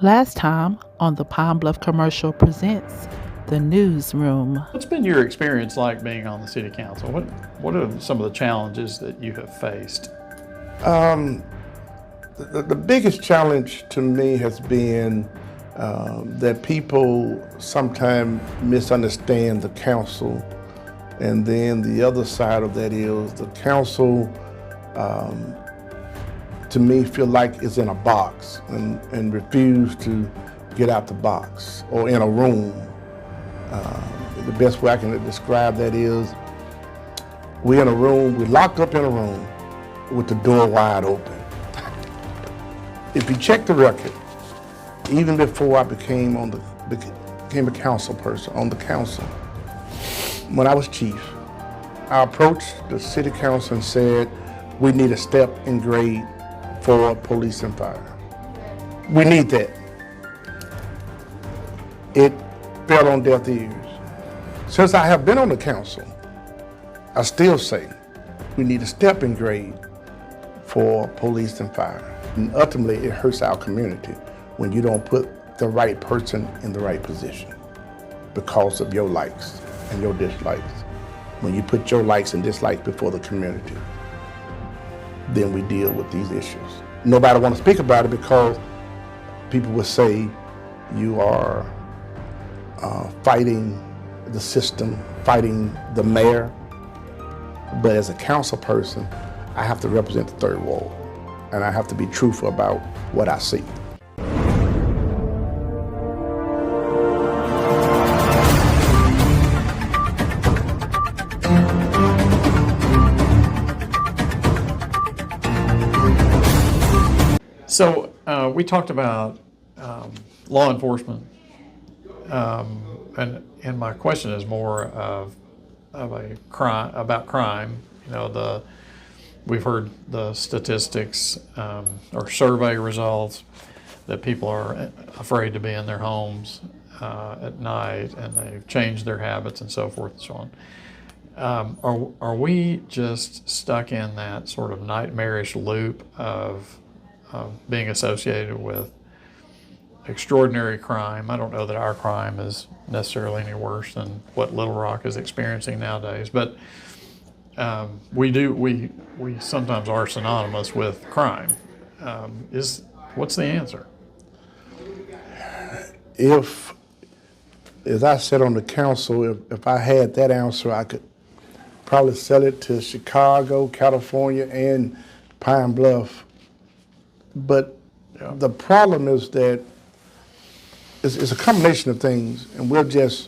Last time on the Pine Bluff Commercial Presents the Newsroom. What's been your experience like being on the city council? What are some of the challenges that you have faced? The biggest challenge to me has been that people sometimes misunderstand the council, and then the other side of that is the council, to me, feel like it's in a box and refuse to get out the box or in a room. The best way I can describe that is we're in a room, we're locked up in a room with the door wide open. If you check the record, even before I became a council person on the council, when I was chief, I approached the city council and said, we need a step and grade for police and fire. We need that. It fell on deaf ears. Since I have been on the council, I still say we need a step and grade for police and fire. And ultimately, it hurts our community when you don't put the right person in the right position because of your likes and your dislikes. When you put your likes and dislikes before the community, then we deal with these issues. Nobody wants to speak about it because people will say you are fighting the system, fighting the mayor. But as a council person, I have to represent the third ward, and I have to be truthful about what I see. So we talked about law enforcement, and my question is more of a crime, about crime. You know, we've heard the statistics or survey results that people are afraid to be in their homes at night, and they've changed their habits and so forth and so on. Are we just stuck in that sort of nightmarish loop of being associated with extraordinary crime? I don't know that our crime is necessarily any worse than what Little Rock is experiencing nowadays, but we sometimes are synonymous with crime. What's the answer? If, as I said on the council, if I had that answer, I could probably sell it to Chicago, California, and Pine Bluff. But the problem is that it's a combination of things, and we're just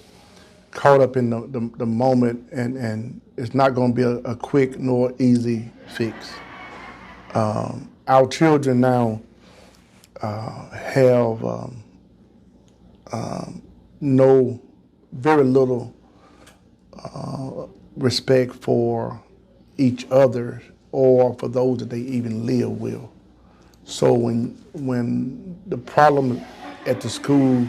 caught up in the moment, and it's not going to be a quick nor easy fix. Our children now have very little respect for each other or for those that they even live with. So when the problem at the school,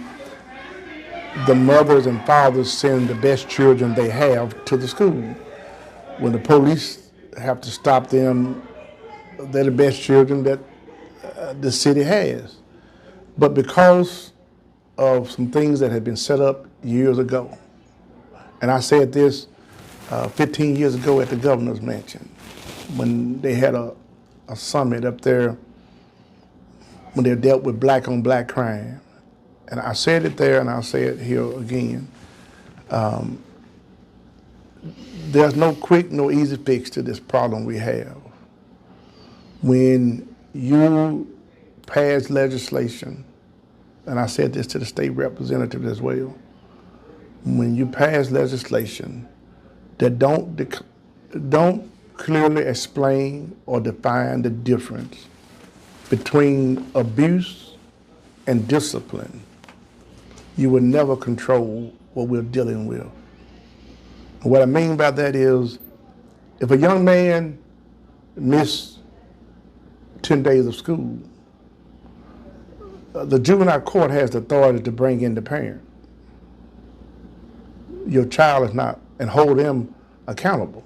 the mothers and fathers send the best children they have to the school. When the police have to stop them, they're the best children that the city has. But because of some things that had been set up years ago, and I said this 15 years ago at the governor's mansion, when they had a summit up there when they dealt with black on black crime. And I said it there, and I'll say it here again. There's no quick, no easy fix to this problem we have. When you pass legislation, and I said this to the state representative as well, when you pass legislation that don't clearly explain or define the difference between abuse and discipline, you will never control what we're dealing with. And what I mean by that is, if a young man missed 10 days of school, the juvenile court has the authority to bring in the parent. Your child is not, and hold them accountable.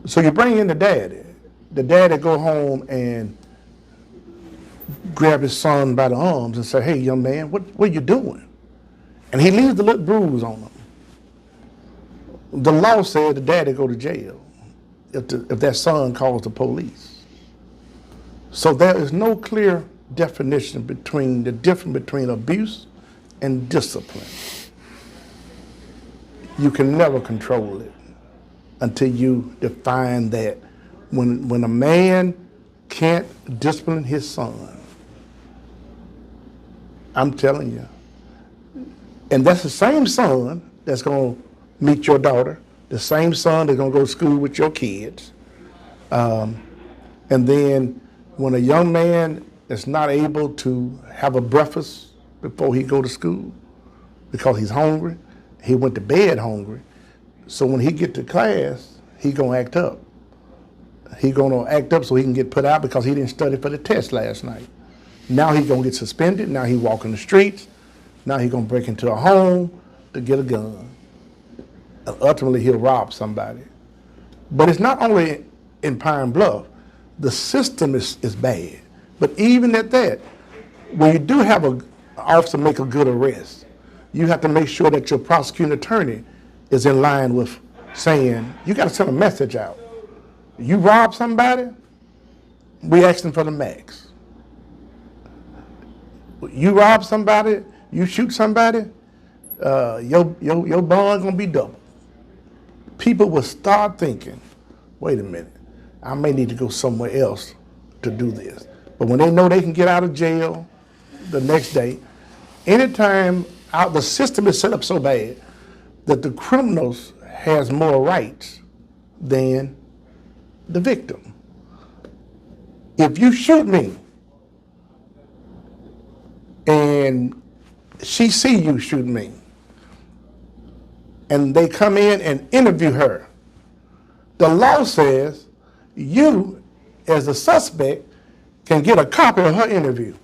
So you bring in the daddy. The daddy go home and grab his son by the arms and say, "Hey, young man, what are you doing?" And he leaves the little bruise on him. The law said the daddy go to jail if that son calls the police. So there is no clear definition between the difference between abuse and discipline. You can never control it until you define that. When a man can't discipline his son, I'm telling you, and that's the same son that's going to meet your daughter, the same son that's going to go to school with your kids. And then when a young man is not able to have a breakfast before he go to school because he's hungry, he went to bed hungry, so when he get to class, he going to act up. He going to act up so he can get put out because he didn't study for the test last night. Now he going to get suspended. Now he walking the streets. Now he going to break into a home to get a gun. And ultimately, he'll rob somebody. But it's not only in Pine Bluff. The system is bad. But even at that, when you do have an officer make a good arrest, you have to make sure that your prosecuting attorney is in line with saying, you got to send a message out. You rob somebody, we asking for the max. You rob somebody, you shoot somebody, your bond gonna be double. People will start thinking, wait a minute, I may need to go somewhere else to do this. But when they know they can get out of jail the next day, anytime the system is set up so bad that the criminals has more rights than the victim. If you shoot me and she see you shoot me and they come in and interview her, the law says you as a suspect can get a copy of her interview.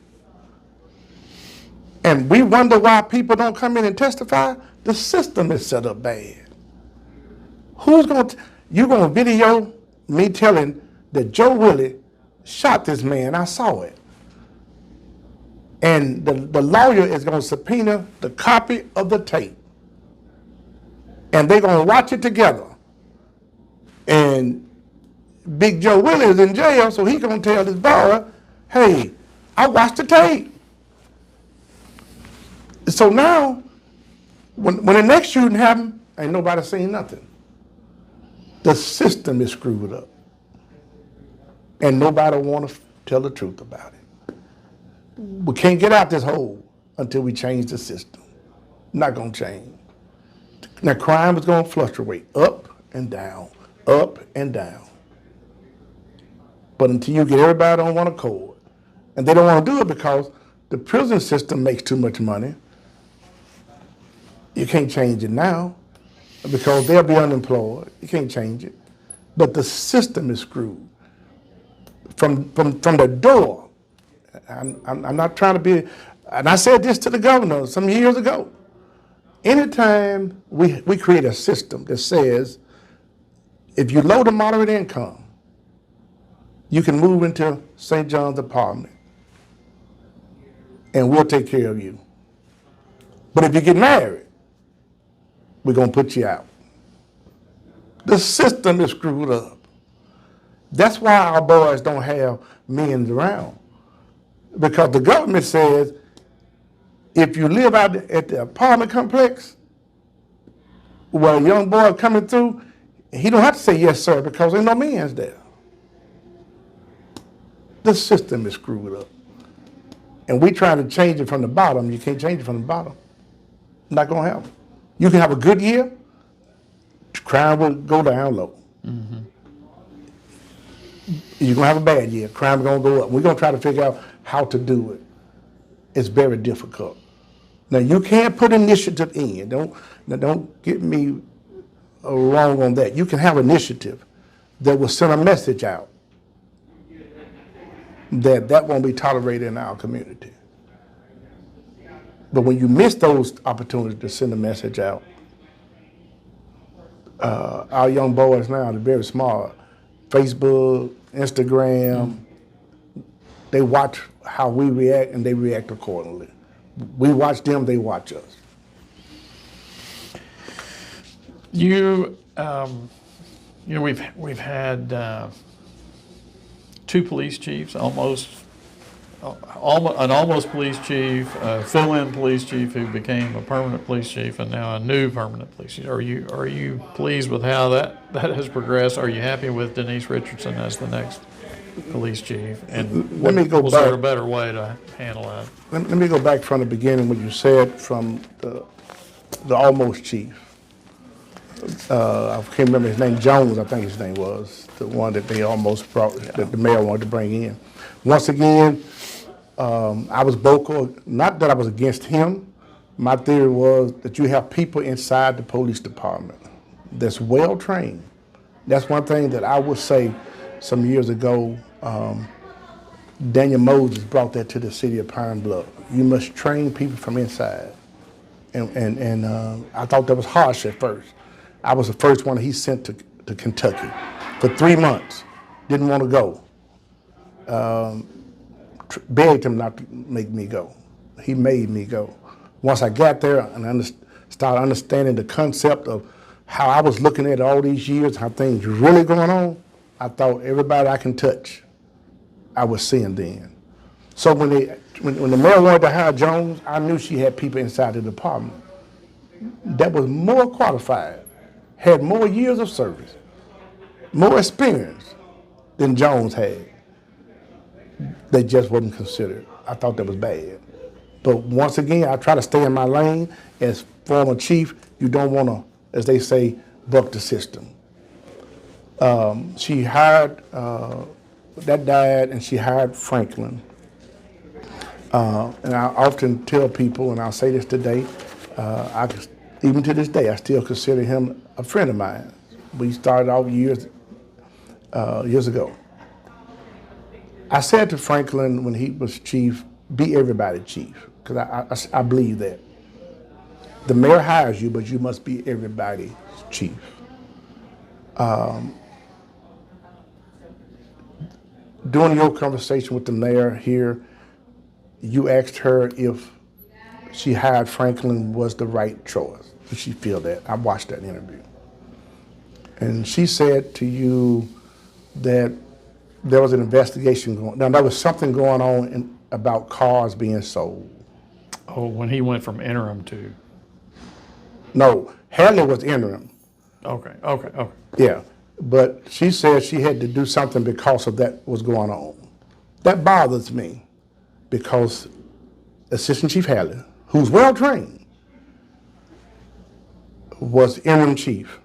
And we wonder why people don't come in and testify. The system is set up bad. Who's going to, you're going to video me telling that Joe Willie shot this man, I saw it. And the lawyer is going to subpoena the copy of the tape. And they're going to watch it together. And Big Joe Willie is in jail, so he's going to tell this boy, hey, I watched the tape. So now, when the next shooting happened, ain't nobody seen nothing. The system is screwed up. And nobody want to tell the truth about it. We can't get out this hole until we change the system. Not going to change. Now, crime is going to fluctuate up and down, up and down. But until you get everybody on one accord, and they don't want to do it because the prison system makes too much money, you can't change it now because they'll be unemployed. You can't change it. But the system is screwed. From the door, I'm not trying to be, and I said this to the governor some years ago. Anytime we create a system that says, if you're low to moderate income, you can move into St. John's apartment and we'll take care of you. But if you get married, we're going to put you out. The system is screwed up. That's why our boys don't have men around. Because the government says, if you live out at the apartment complex, where a young boy coming through, he don't have to say yes, sir, because there's no men's there. The system is screwed up. And we trying to change it from the bottom. You can't change it from the bottom. Not going to happen. You can have a good year, crime will go down low. Mm-hmm. You're going to have a bad year, crime is going to go up. We're going to try to figure out how to do it. It's very difficult. Now, you can't put initiative in. Don't get me wrong on that. You can have initiative that will send a message out that won't be tolerated in our community. But when you miss those opportunities to send a message out, our young boys now, they're very smart. Facebook, Instagram, They watch how we react, and they react accordingly. We watch them, they watch us. We've had two police chiefs, an almost police chief, a fill-in police chief who became a permanent police chief, and now a new permanent police chief. Are you pleased with how that has progressed? Are you happy with Denise Richardson as the next police chief? And Let me go was back. there a better way to handle that? Let me go back from the beginning when you said from the almost chief. I can't remember his name, Jones, I think his name was, the one that they almost brought, that the mayor wanted to bring in. Once again, I was vocal, not that I was against him. My theory was that you have people inside the police department that's well trained. That's one thing that I would say some years ago, Daniel Moses brought that to the city of Pine Bluff. You must train people from inside. And I thought that was harsh at first. I was the first one he sent to Kentucky for 3 months. Didn't want to go. Begged him not to make me go. He made me go. Once I got there and started understanding the concept of how I was looking at all these years, how things really going on, I thought everybody I can touch, I was seeing then. So when the mayor wanted to hire Jones, I knew she had people inside the department that was more qualified, had more years of service, more experience than Jones had. They just wasn't considered. I thought that was bad. But once again, I try to stay in my lane. As former chief, you don't want to, as they say, buck the system. She hired, that died, and she hired Franklin. And I often tell people, and I'll say this today, even to this day, I still consider him a friend of mine. We started off years ago. I said to Franklin when he was chief, be everybody's chief, because I believe that. The mayor hires you, but you must be everybody's chief. During your conversation with the mayor here, you asked her if she hired Franklin was the right choice. Did she feel that? I watched that interview. And she said to you that there was an investigation going on. Now, there was something going on about cars being sold. Oh, when he went from interim to... No, Hadley was interim. Okay. Yeah, but she said she had to do something because of that was going on. That bothers me because Assistant Chief Hadley, who's well trained, was interim chief.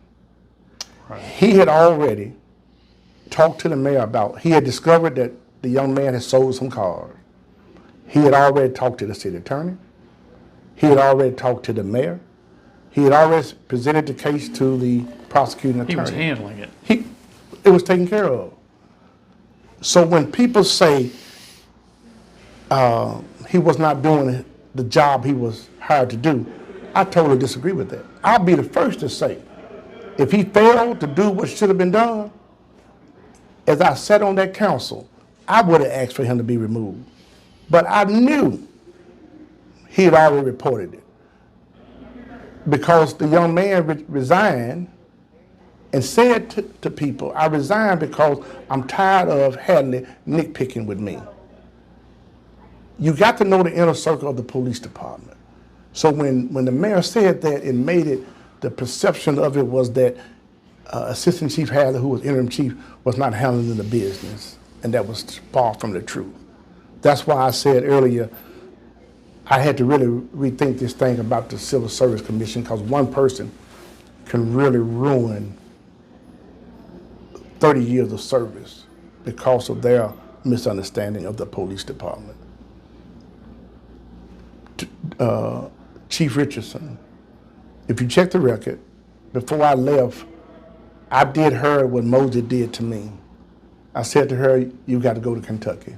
Right. He had already talked to the mayor about, he had discovered that the young man had sold some cars. He had already talked to the city attorney. He had already talked to the mayor. He had already presented the case to the prosecuting attorney. He was handling it. It was taken care of. So when people say he was not doing the job he was hired to do, I totally disagree with that. I'll be the first to say, if he failed to do what should have been done, as I sat on that council, I would have asked for him to be removed. But I knew he had already reported it, because the young man resigned and said to people, I resigned because I'm tired of Hadley nitpicking with me. You got to know the inner circle of the police department. So when the mayor said that, it made it, the perception of it was that Assistant Chief Hadley, who was interim chief, was not handling the business, and that was far from the truth. That's why I said earlier, I had to really rethink this thing about the Civil Service Commission, because one person can really ruin 30 years of service because of their misunderstanding of the police department. Chief Richardson, if you check the record, before I left, I did her what Mosey did to me. I said to her, you got to go to Kentucky.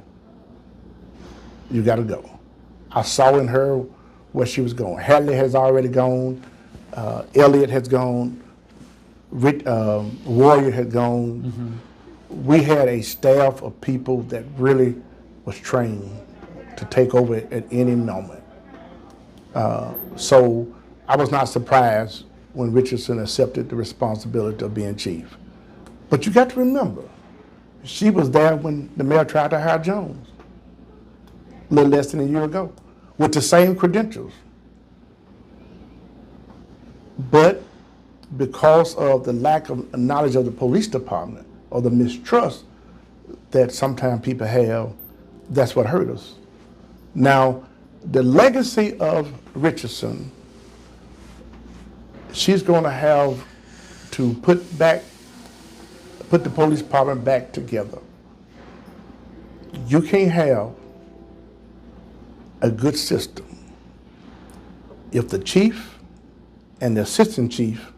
You got to go. I saw in her where she was going. Hadley has already gone. Elliott has gone. Warrior had gone. Mm-hmm. We had a staff of people that really was trained to take over at any moment. So I was not surprised when Richardson accepted the responsibility of being chief. But you got to remember, she was there when the mayor tried to hire Jones, a little less than a year ago, with the same credentials. But because of the lack of knowledge of the police department or the mistrust that sometimes people have, that's what hurt us. Now, the legacy of Richardson, she's going to have to put the police department back together. You can't have a good system if the chief and the assistant chief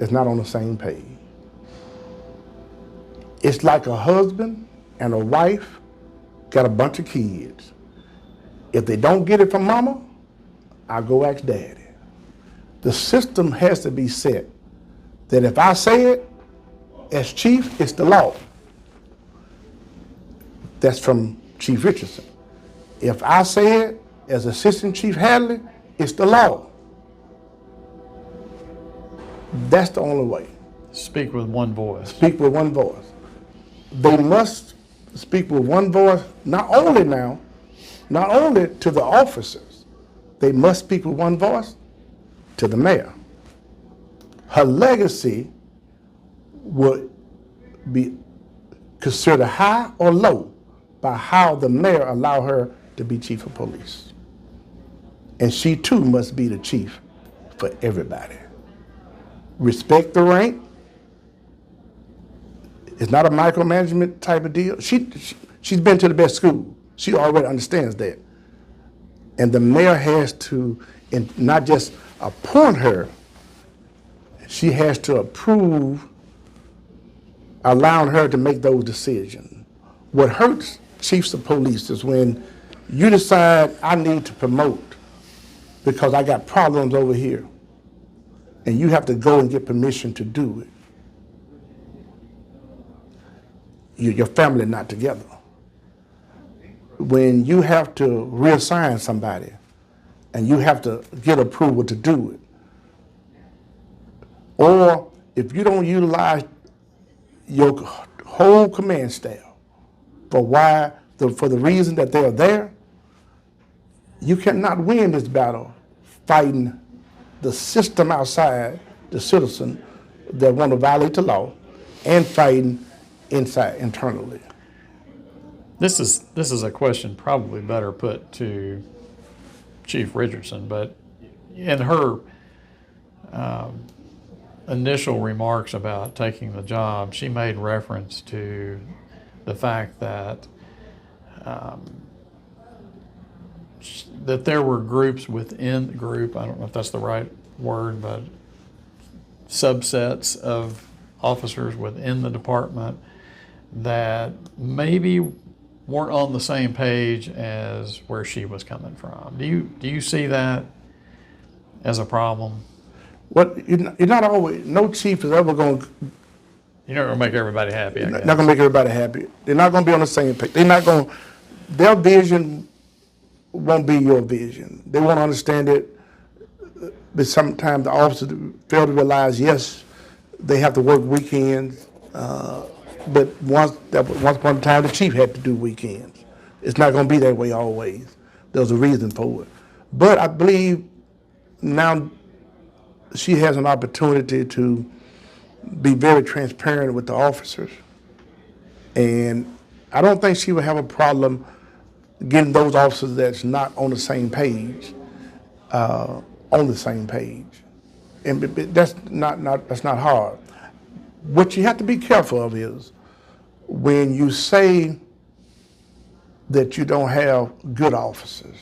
is not on the same page. It's like a husband and a wife got a bunch of kids. If they don't get it from mama, I go ask daddy. The system has to be set that if I say it as chief, it's the law. That's from Chief Richardson. If I say it as Assistant Chief Hadley, it's the law. That's the only way. Speak with one voice. Speak with one voice. They must speak with one voice, not only to the officers, they must speak with one voice to the mayor. Her legacy would be considered high or low by how the mayor allowed her to be chief of police. And she too must be the chief for everybody. Respect the rank. It's not a micromanagement type of deal. She's been to the best school. She already understands that. And the mayor has to not just appoint her, she has to approve allowing her to make those decisions. What hurts chiefs of police is when you decide I need to promote because I got problems over here, and you have to go and get permission to do it. Your family not together. When you have to reassign somebody and you have to get approval to do it, or if you don't utilize your whole command staff for the reason that they're there, you cannot win this battle fighting the system outside, the citizen that want to violate the law, and fighting internally. This is a question probably better put to Chief Richardson, but in her initial remarks about taking the job, she made reference to the fact that that there were groups within the group, I don't know if that's the right word, but subsets of officers within the department that maybe weren't on the same page as where she was coming from. Do you see that as a problem? You're not always, no chief is ever going to. You're not going to make everybody happy, I guess. Not going to make everybody happy. They're not going to be on the same page. Their vision won't be your vision. They won't understand it, but sometimes the officers fail to realize, yes, they have to work weekends, but once upon a time, the chief had to do weekends. It's not going to be that way always. There's a reason for it. But I believe now she has an opportunity to be very transparent with the officers. And I don't think she would have a problem getting those officers that's not on the same page, on the same page. And that's not hard. What you have to be careful of is when you say that you don't have good officers,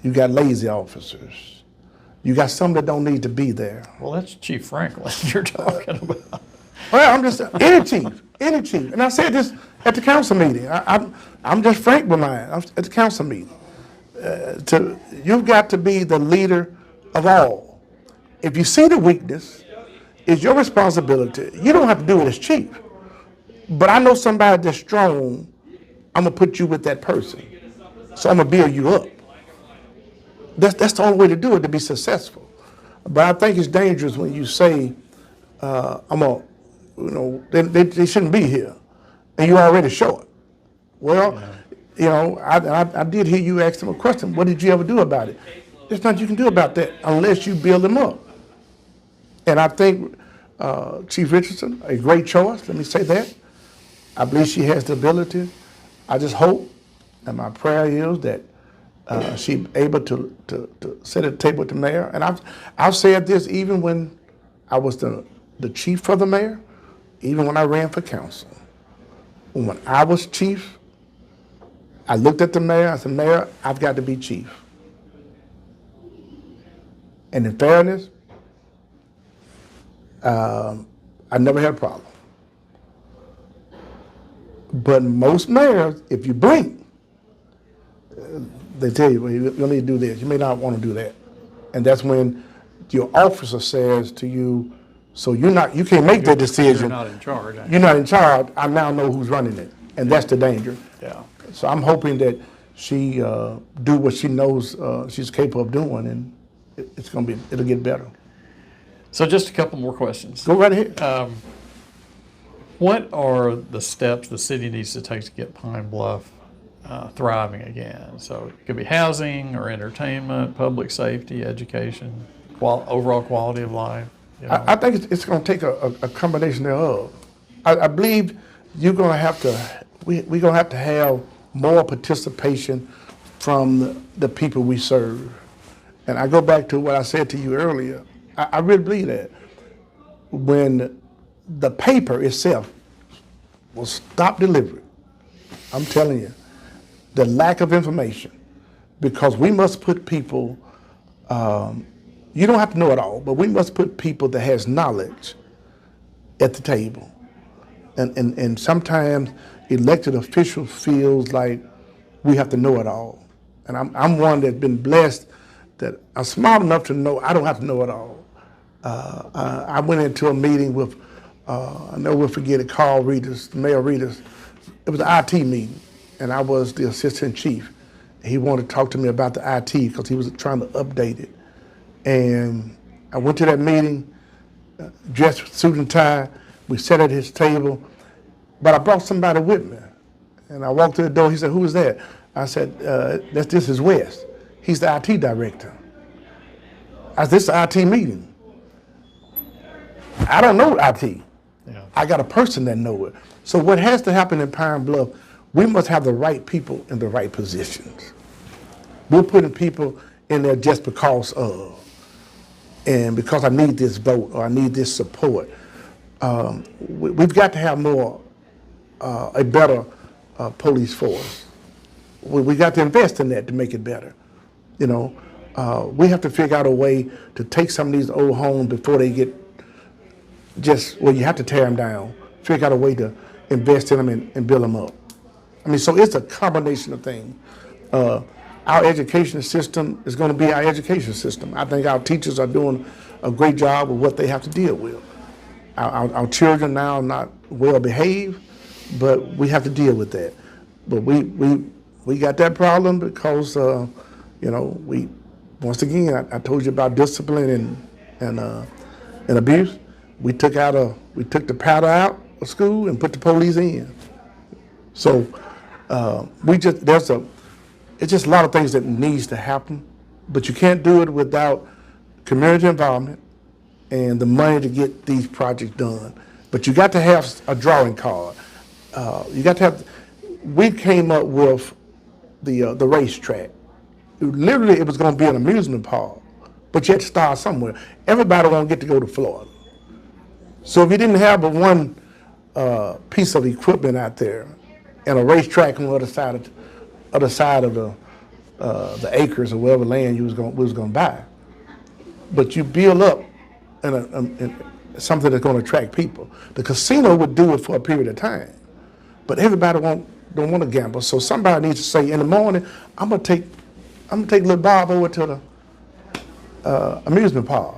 you got lazy officers, you got some that don't need to be there. Well, that's Chief Franklin you're talking about. Well, I'm just, any chief. And I said this at the council meeting. I'm just frank with mine. At the council meeting. You've got to be the leader of all. If you see the weakness, it's your responsibility. You don't have to do it as chief. But I know somebody that's strong, I'm gonna put you with that person. So I'm gonna build you up. That's the only way to do it to be successful. But I think it's dangerous when you say, they shouldn't be here, and you already show it. Well, I did hear you ask them a question. What did you ever do about it? There's nothing you can do about that unless you build them up. And I think Chief Richardson, a great choice, let me say that. I believe she has the ability. I just hope, and my prayer is that she's able to sit at the table with the mayor. And I've said this even when I was the chief for the mayor, even when I ran for council. When I was chief, I looked at the mayor, I said, Mayor, I've got to be chief. And in fairness, I never had a problem. But most mayors, if you blink, they tell you, well, you need to do this. You may not want to do that. And that's when your officer says to you, so you can't make that decision. You're not in charge. You're not in charge. I now know who's running it. And that's the danger. Yeah. So I'm hoping that she do what she knows she's capable of doing, and it'll get better. So just a couple more questions. Go right ahead. What are the steps the city needs to take to get Pine Bluff thriving again? So it could be housing or entertainment, public safety, education, overall quality of life. I think it's going to take a combination thereof. I believe we're going to have to have more participation from the people we serve. And I go back to what I said to you earlier. I really believe that when the paper itself will stop delivery, I'm telling you, the lack of information, because we must put people, you don't have to know it all, but we must put people that has knowledge at the table. And sometimes elected officials feels like we have to know it all. And I'm one that's been blessed that I'm smart enough to know I don't have to know it all. I went into a meeting with, I never will forget it, Carl Reedus, Mayor Reedus. It was an IT meeting, and I was the assistant chief. He wanted to talk to me about the IT because he was trying to update it. And I went to that meeting, dressed with suit and tie. We sat at his table, but I brought somebody with me. And I walked to the door. He said, "Who is that?" I said, "This is West. He's the IT director." I said, "This is an IT meeting. I don't know IT. Yeah. I got a person that knows it." So what has to happen in Pine Bluff, we must have the right people in the right positions. We're putting people in there just because of, and because I need this vote or I need this support. We've got to have a better police force. We got to invest in that to make it better. We have to figure out a way to take some of these old homes before they get you have to tear them down. Figure out a way to invest in them and build them up. I mean, so it's a combination of things. Our education system is going to be our education system. I think our teachers are doing a great job of what they have to deal with. Our children now are not well behaved, but we have to deal with that. But we got that problem because once again I told you about discipline and abuse. We took the powder out of school and put the police in. So it's just a lot of things that needs to happen, but you can't do it without community involvement and the money to get these projects done. But you got to have a drawing card. You got to have. We came up with the racetrack. Literally, it was going to be an amusement park, but you had to start somewhere. Everybody won't get to go to Florida. So if you didn't have but one piece of equipment out there and a racetrack on the other side of the acres or whatever land you was going to buy, but you build up in something that's going to attract people. The casino would do it for a period of time, but everybody don't want to gamble. So somebody needs to say, in the morning, I'm gonna take little Bob over to the amusement park.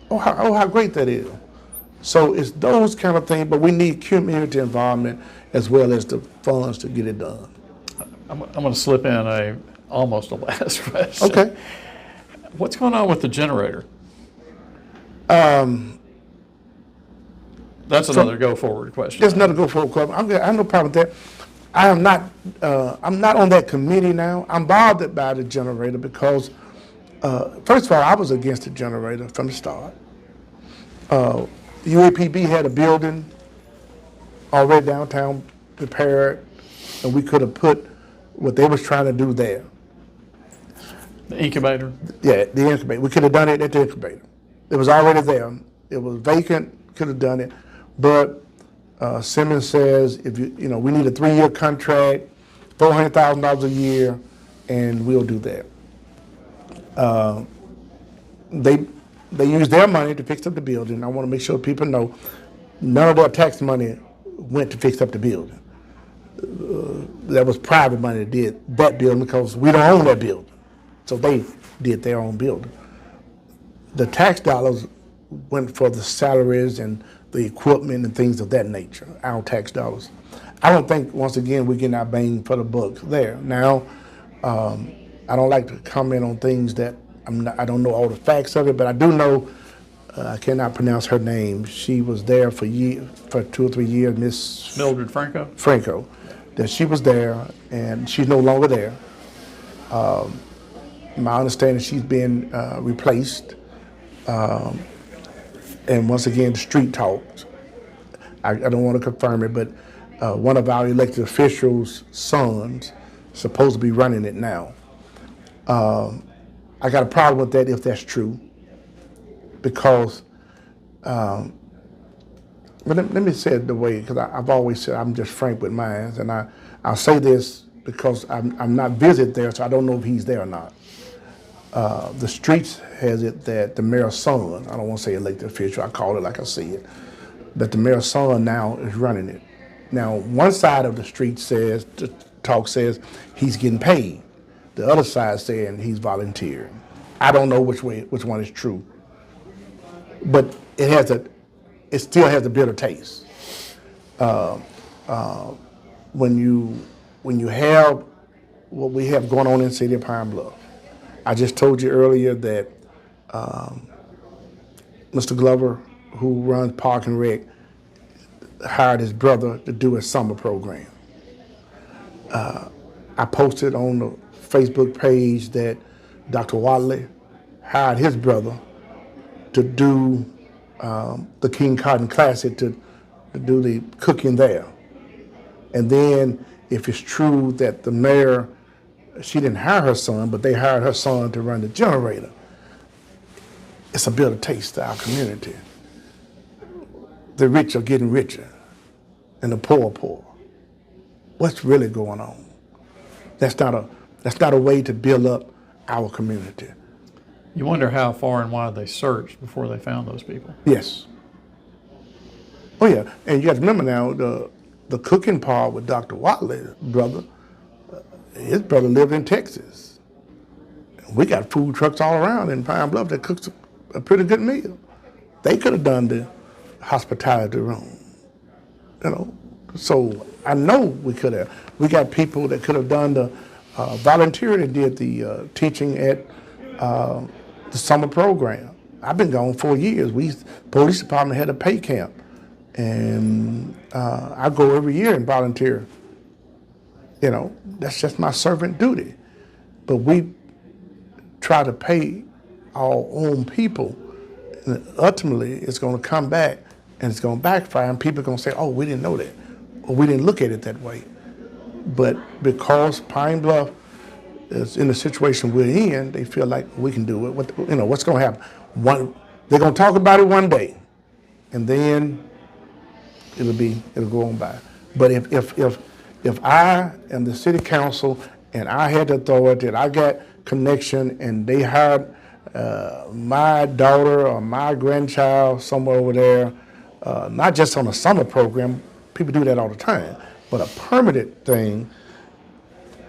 Oh, how great that is. So it's those kind of things, but we need community involvement as well as the funds to get it done. I'm going to slip in almost a last question. Okay. What's going on with the generator? That's another go forward question. There's another go forward question. I have no problem with that. I'm not on that committee now. I'm bothered by the generator because, first of all, I was against the generator from the start. UAPB had a building already downtown prepared, and we could have put what they was trying to do there. The incubator? Yeah, the incubator. We could have done it at the incubator. It was already there. It was vacant, could have done it. But Simmons says, if we need a 3-year contract, $400,000 a year, and we'll do that. They use their money to fix up the building. I want to make sure people know none of their tax money went to fix up the building. That was private money that did that building because we don't own that building. So they did their own building. The tax dollars went for the salaries and the equipment and things of that nature, our tax dollars. I don't think, once again, we're getting our bang for the buck there. Now, I don't like to comment on things that I don't know all the facts of it, but I do know, I cannot pronounce her name. She was there for 2 or 3 years, Miss Mildred Franco? Franco, that she was there, and she's no longer there. My understanding, she's been replaced. And once again, the street talks. I don't want to confirm it, but one of our elected officials' sons is supposed to be running it now. I got a problem with that if that's true, because, but let me say it the way, because I've always said I'm just frank with mine, and I'll say this because I'm not visit there, so I don't know if he's there or not. The streets has it that the mayor's son, I don't want to say elected official, I call it like I see it, that the mayor's son now is running it. Now, one side of the street says, the talk says he's getting paid. The other side saying he's volunteering. I don't know which one is true. But it still has a bitter taste. When you have what we have going on in the city of Pine Bluff. I just told you earlier that Mr. Glover, who runs Park and Rec, hired his brother to do a summer program. I posted on the Facebook page that Dr. Watley hired his brother to do the King Cotton Classic, to do the cooking there. And then if it's true that the mayor, she didn't hire her son, but they hired her son to run the generator, it's a bitter taste to our community. The rich are getting richer and the poor are poor. What's really going on? That's not a way to build up our community. You wonder how far and wide they searched before they found those people. Yes. Oh yeah, and you got to remember now, the cooking part with Dr. Watley's brother, his brother lived in Texas. We got food trucks all around in Pine Bluff that cooks a pretty good meal. They could have done the hospitality room, So I know we could have. We got people that could have done the volunteer that did the teaching at the summer program. I've been gone 4 years. Police department had a pay camp, and I go every year and volunteer. That's just my servant duty. But we try to pay our own people, and ultimately it's going to come back and it's going to backfire, and people are going to say, oh, we didn't know that, or we didn't look at it that way. But because Pine Bluff is in the situation we're in, they feel like we can do it. What's going to happen? They're going to talk about it one day, and then it'll go on by. But if I am the city council and I had the authority and I got connection and they hired my daughter or my grandchild somewhere over there, not just on a summer program, people do that all the time, but a permanent thing,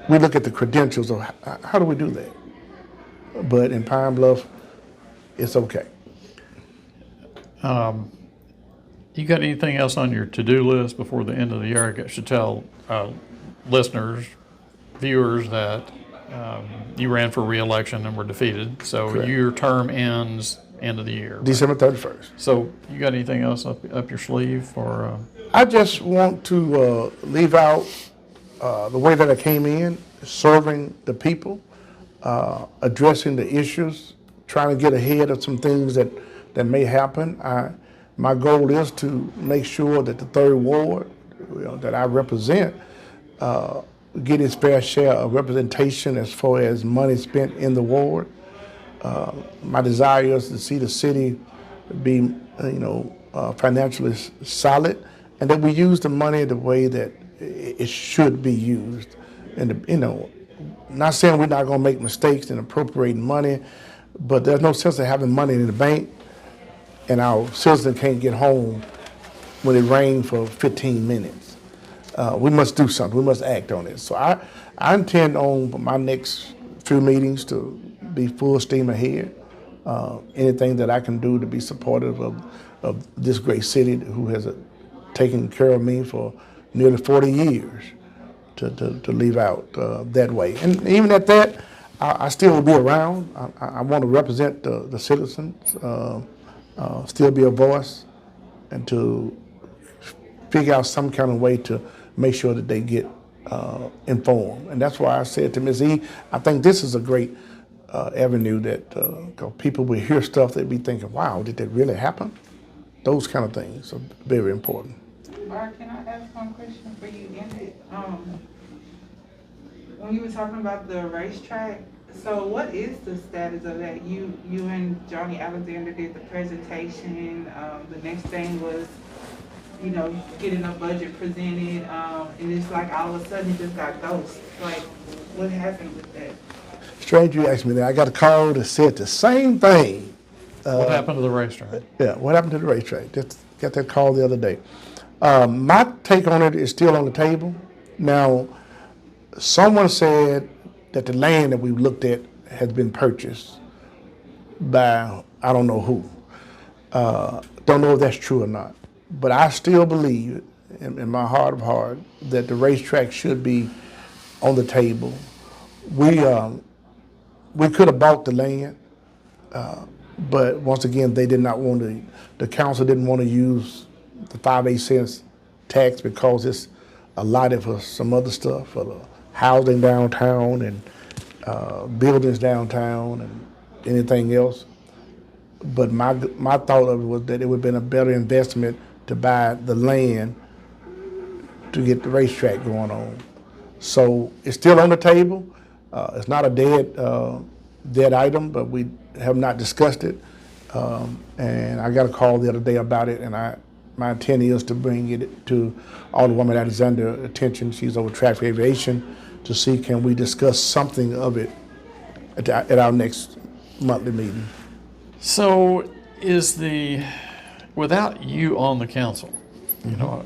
we look at the credentials of how do we do that? But in Pine Bluff, it's okay. You got anything else on your to-do list before the end of the year? I should tell listeners, viewers that you ran for re-election and were defeated. So Correct. your term ends end of the year. Right? December 31st. So you got anything else up your sleeve? Or I just want to leave out the way that I came in, serving the people, addressing the issues, trying to get ahead of some things that may happen. My goal is to make sure that the third ward that I represent get its fair share of representation as far as money spent in the ward. My desire is to see the city be, financially solid, and that we use the money the way that it should be used. And not saying we're not going to make mistakes in appropriating money, but there's no sense of having money in the bank and our citizens can't get home when it rains for 15 minutes. We must do something. We must act on it. So I intend on my next few meetings to be full steam ahead. Anything that I can do to be supportive of this great city who has taken care of me for nearly 40 years to leave out that way. And even at that, I still will be around. I want to represent the citizens, still be a voice, and to figure out some kind of way to make sure that they get informed. And that's why I said to Ms. E, I think this is a great avenue that people will hear stuff, they'd be thinking, wow, did that really happen? Those kind of things are very important. Byron, can I ask one question for you? When you were talking about the racetrack, so what is the status of that? You and Johnny Alexander did the presentation. The next thing was, getting a budget presented, and it's like all of a sudden it just got ghost. Like, what happened with that? Strange you asked me that. I got a call that said the same thing. what happened to the racetrack? Yeah, what happened to the racetrack? Just got that call the other day. My take on it is still on the table. Now, someone said that the land that we looked at has been purchased by I don't know who. Don't know if that's true or not. But I still believe in my heart of heart that the racetrack should be on the table. We could have bought the land, but once again, they did not want to. The council didn't want to use the 5/8 cents tax because it's allotted for some other stuff, for the housing downtown and buildings downtown and anything else. But my thought of it was that it would have been a better investment to buy the land to get the racetrack going on. So it's still on the table. It's not a dead item, but we have not discussed it. And I got a call the other day about it, and my intent is to bring it to Alderwoman Alexander's attention. She's over traffic aviation, to see can we discuss something of it at our next monthly meeting. So without you on the council, I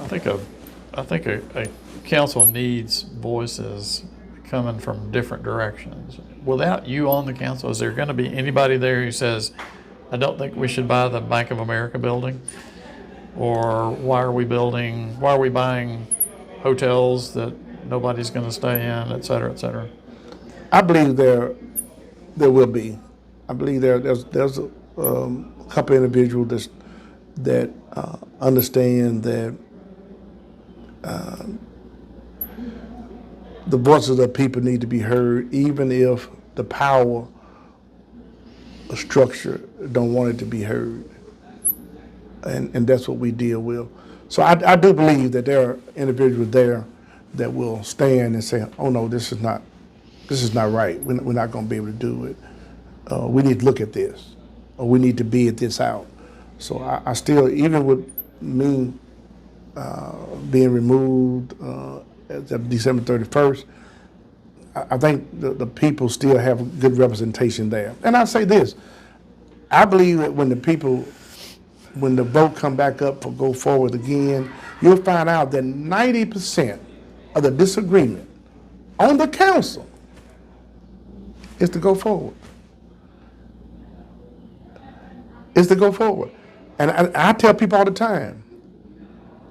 think a council needs voices coming from different directions. Without you on the council, is there going to be anybody there who says, I don't think we should buy the Bank of America building? Or why are we buying hotels that nobody's going to stay in, et cetera, et cetera? I believe there will be. I believe there's a couple of individuals that understand that the voices of the people need to be heard, even if the power structure don't want it to be heard. And that's what we deal with. So I do believe that there are individuals there that will stand and say, oh no, this is not right. We're not going to be able to do it. We need to look at this, or we need to bid this out. So I still, even with me being removed as of December 31st, I think the people still have good representation there. And I say this, I believe that when the vote come back up for go forward again, you'll find out that 90% of the disagreement on the council is to go forward. Is to go forward. And I tell people all the time,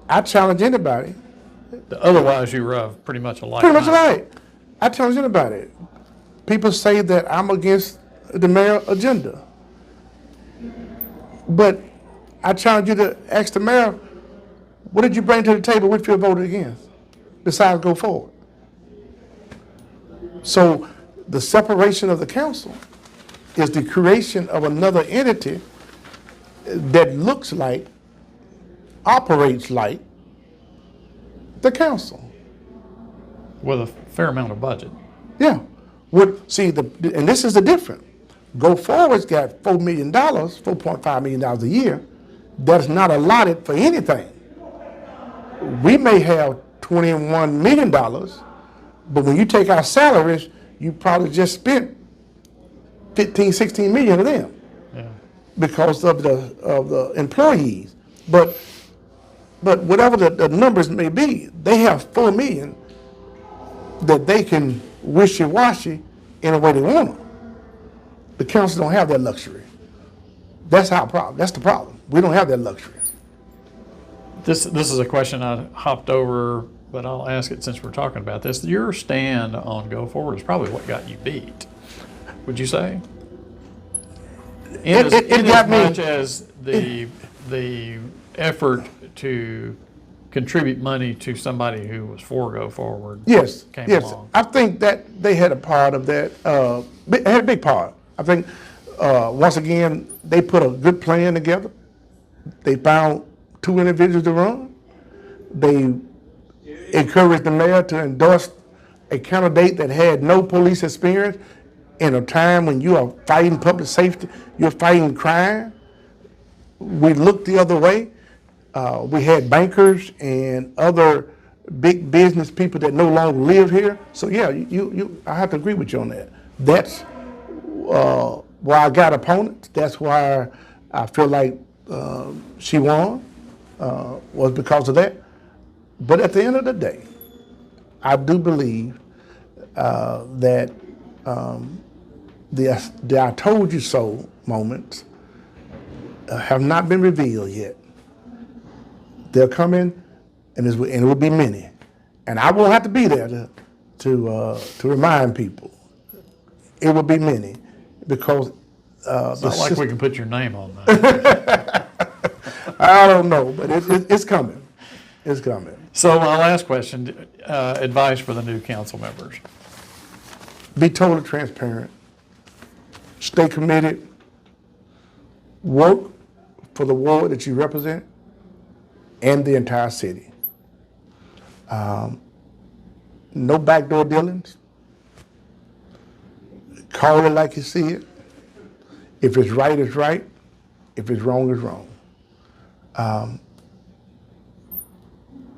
I challenge anybody. Otherwise, you were of pretty much alike. Pretty much alike. I challenge anybody. People say that I'm against the mayor agenda. But I challenge you to ask the mayor, what did you bring to the table Whitfield voted against, besides go forward? So the separation of the council is the creation of another entity that looks like, operates like the council. With a fair amount of budget. Yeah. And this is the difference. Go Forward's got $4 million, $4.5 million a year. That's not allotted for anything. We may have $21 million, but when you take our salaries, you probably just spent 15, 16 million of them. Yeah. Because of the employees. But whatever the numbers may be, they have 4 million that they can wishy-washy in a way they want them. The council don't have that luxury. That's our problem. That's the problem. We don't have that luxury. This is a question I hopped over, but I'll ask it since we're talking about this. Your stand on Go Forward is probably what got you beat. Would you say? In as much as the effort to contribute money to somebody who was for Go Forward. Yes, came yes. along. I think that they had a part of that. They had a big part. I think once again they put a good plan together. They found 2 individuals to run. They encouraged the mayor to endorse a candidate that had no police experience in a time when you are fighting public safety, you're fighting crime. We looked the other way. We had bankers and other big business people that no longer live here. So yeah, I have to agree with you on that. That's why I got opponents. That's why I feel like she won, was because of that. But at the end of the day, I do believe that the I told you so moments have not been revealed yet. They'll come in, and it will be many. And I won't have to be there to remind people. It will be many, because It's not like we can put your name on that. I don't know, but it's coming. It's coming. So my last question, advice for the new council members. Be totally transparent. Stay committed. Work for the ward that you represent and the entire city. No backdoor dealings. Call it like you see it. If it's right, it's right. If it's wrong, it's wrong.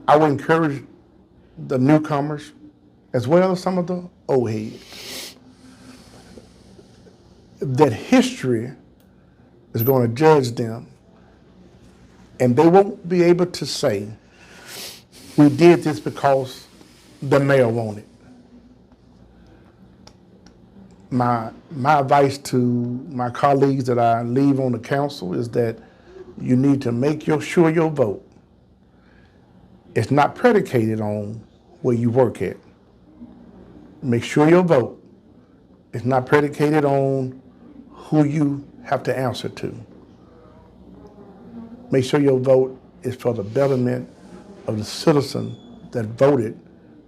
I would encourage the newcomers, as well as some of the old heads, that history is going to judge them, and they won't be able to say, we did this because the mayor wanted. My advice to my colleagues that I leave on the council is that you need to make sure your vote is not predicated on where you work at. Make sure your vote is not predicated on who you have to answer to. Make sure your vote is for the betterment of the citizen that voted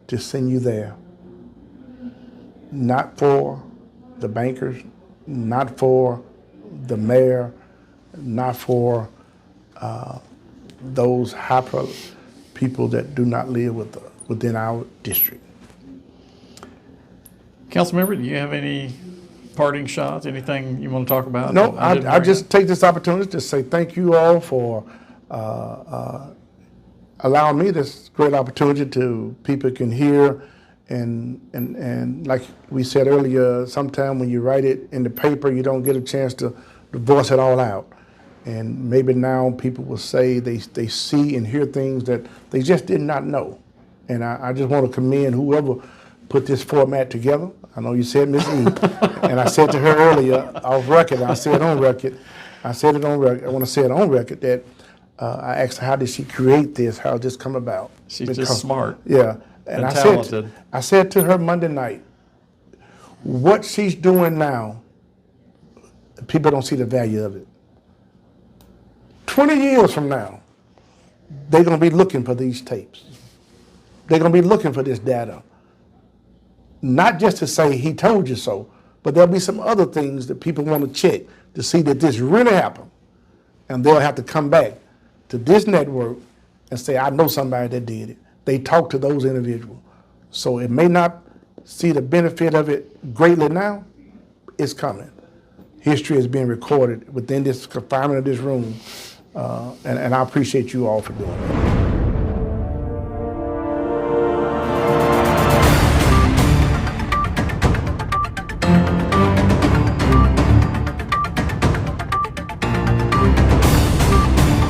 to send you there. Not for the bankers, not for the mayor, not for those people that do not live within our district. Councilmember, do you have any parting shots, anything you want to talk about? No, I just take this opportunity to say thank you all for allowing me this great opportunity to people can hear, and like we said earlier, sometime when you write it in the paper, you don't get a chance to voice it all out. And maybe now people will say they see and hear things that they just did not know. And I just want to commend whoever put this format together. I know you said Ms. E, and I said to her earlier off record, I said on record, I said it on record. I want to say it on record that I asked her, how did she create this? How did this come about? She's just smart. Yeah. And And talented. I said to her Monday night, what she's doing now, people don't see the value of it. 20 years from now, they're going to be looking for these tapes. They're going to be looking for this data. Not just to say he told you so, but there'll be some other things that people want to check to see that this really happened. And they'll have to come back to this network and say, I know somebody that did it. They talk to those individuals. So it may not see the benefit of it greatly now, it's coming. History is being recorded within this confinement of this room, and I appreciate you all for doing it.